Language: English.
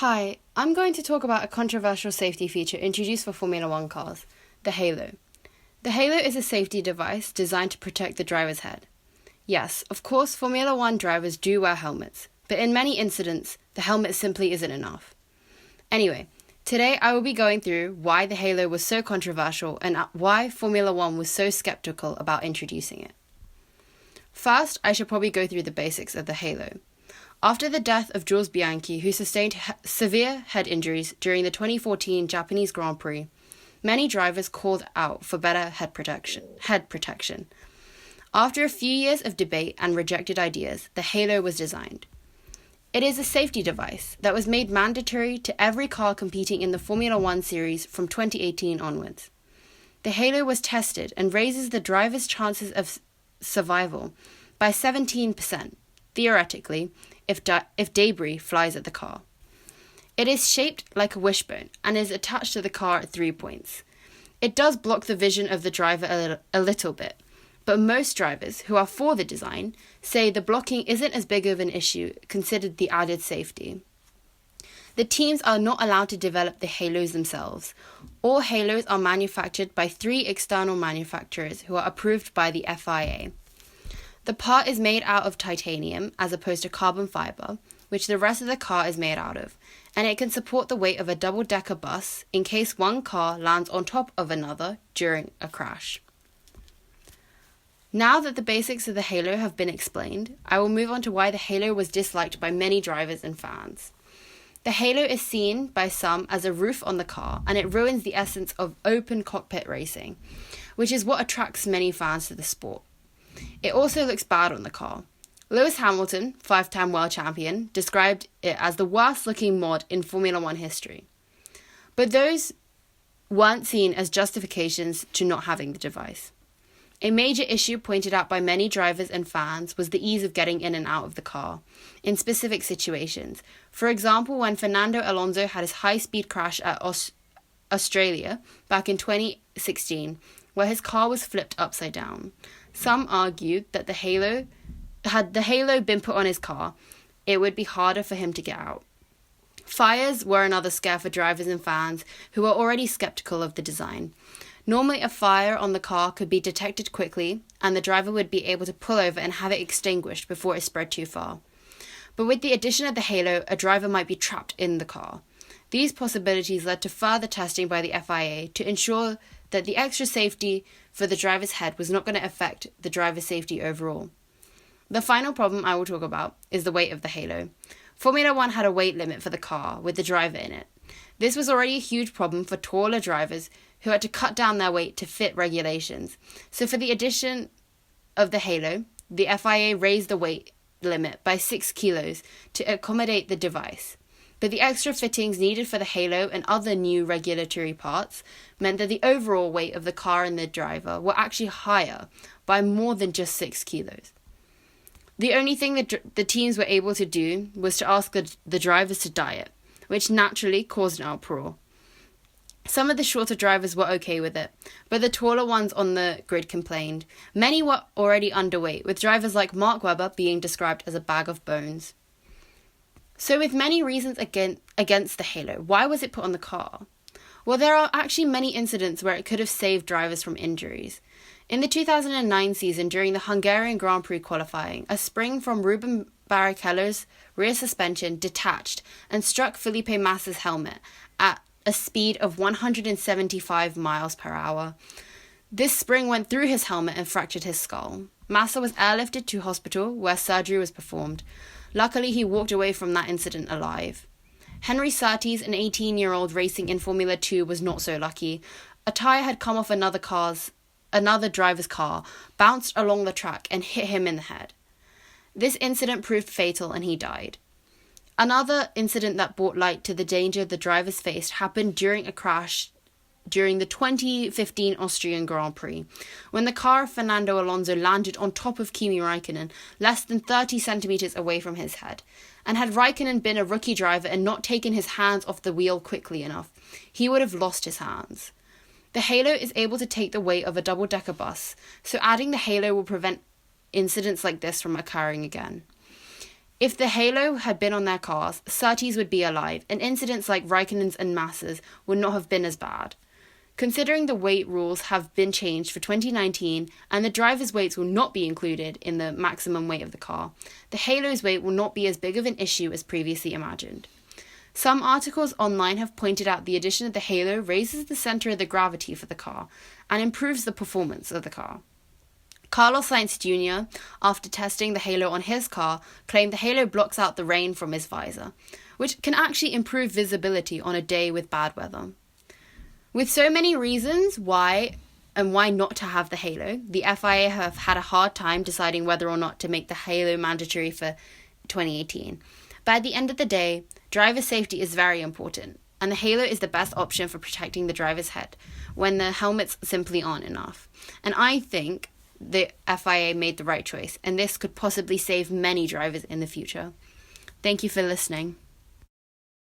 Hi, I'm going to talk about a controversial safety feature introduced for Formula One cars, the halo. The halo is a safety device designed to protect the driver's head. Yes, of course, Formula One drivers do wear helmets, but in many incidents, the helmet simply isn't enough. Anyway, today I will be going through why the halo was so controversial and why Formula One was so skeptical about introducing it. First, I should probably go through the basics of the halo. After the death of Jules Bianchi, who sustained severe head injuries during the 2014 Japanese Grand Prix, many drivers called out for better head protection. After a few years of debate and rejected ideas, the halo was designed. It is a safety device that was made mandatory to every car competing in the Formula One series from 2018 onwards. The halo was tested and raises the driver's chances of survival by 17%, theoretically, if debris flies at the car. It is shaped like a wishbone and is attached to the car at 3 points. It does block the vision of the driver a little bit, but most drivers who are for the design say the blocking isn't as big of an issue considered the added safety. The teams are not allowed to develop the halos themselves. All halos are manufactured by 3 external manufacturers who are approved by the FIA. The part is made out of titanium as opposed to carbon fiber, which the rest of the car is made out of, and it can support the weight of a double-decker bus in case one car lands on top of another during a crash. Now that the basics of the halo have been explained, I will move on to why the halo was disliked by many drivers and fans. The halo is seen by some as a roof on the car, and it ruins the essence of open cockpit racing, which is what attracts many fans to the sport. It also looks bad on the car. Lewis Hamilton, 5-time world champion, described it as the worst looking mod in Formula One history. But those weren't seen as justifications to not having the device. A major issue pointed out by many drivers and fans was the ease of getting in and out of the car in specific situations. For example, when Fernando Alonso had his high-speed crash at Australia back in 2016, where his car was flipped upside down. Some argued that had the halo been put on his car, it would be harder for him to get out. Fires were another scare for drivers and fans who were already skeptical of the design. Normally, a fire on the car could be detected quickly, and the driver would be able to pull over and have it extinguished before it spread too far. But with the addition of the halo, a driver might be trapped in the car. These possibilities led to further testing by the FIA to ensure that the extra safety for the driver's head was not going to affect the driver's safety overall. The final problem I will talk about is the weight of the halo. Formula One had a weight limit for the car with the driver in it. This was already a huge problem for taller drivers who had to cut down their weight to fit regulations. So for the addition of the halo, the FIA raised the weight limit by 6 kilos to accommodate the device. But the extra fittings needed for the halo and other new regulatory parts meant that the overall weight of the car and the driver were actually higher by more than just 6 kilos. The only thing that the teams were able to do was to ask the drivers to diet, which naturally caused an uproar. Some of the shorter drivers were okay with it, but the taller ones on the grid complained. Many were already underweight, with drivers like Mark Webber being described as a bag of bones. So with many reasons against the halo, why was it put on the car? Well, there are actually many incidents where it could have saved drivers from injuries. In the 2009 season, during the Hungarian Grand Prix qualifying, a spring from Ruben Barrichello's rear suspension detached and struck Felipe Massa's helmet at a speed of 175 miles per hour. This spring went through his helmet and fractured his skull. Massa was airlifted to hospital where surgery was performed. Luckily, he walked away from that incident alive. Henry Surtees, an 18-year-old racing in Formula 2, was not so lucky. A tyre had come off another driver's car, bounced along the track and hit him in the head. This incident proved fatal and he died. Another incident that brought light to the danger the drivers faced happened during a crash during the 2015 Austrian Grand Prix, when the car of Fernando Alonso landed on top of Kimi Raikkonen, less than 30 centimetres away from his head. And had Raikkonen been a rookie driver and not taken his hands off the wheel quickly enough, he would have lost his hands. The halo is able to take the weight of a double-decker bus, so adding the halo will prevent incidents like this from occurring again. If the Halo had been on their cars, Surtees would be alive, and incidents like Raikkonen's and Massa's would not have been as bad. Considering the weight rules have been changed for 2019 and the driver's weights will not be included in the maximum weight of the car, the Halo's weight will not be as big of an issue as previously imagined. Some articles online have pointed out the addition of the Halo raises the centre of the gravity for the car and improves the performance of the car. Carlos Sainz Jr., after testing the Halo on his car, claimed the Halo blocks out the rain from his visor, which can actually improve visibility on a day with bad weather. With so many reasons why not to have the Halo, the FIA have had a hard time deciding whether or not to make the Halo mandatory for 2018. But at the end of the day, driver safety is very important, and the Halo is the best option for protecting the driver's head when the helmets simply aren't enough. And I think the FIA made the right choice, and this could possibly save many drivers in the future. Thank you for listening.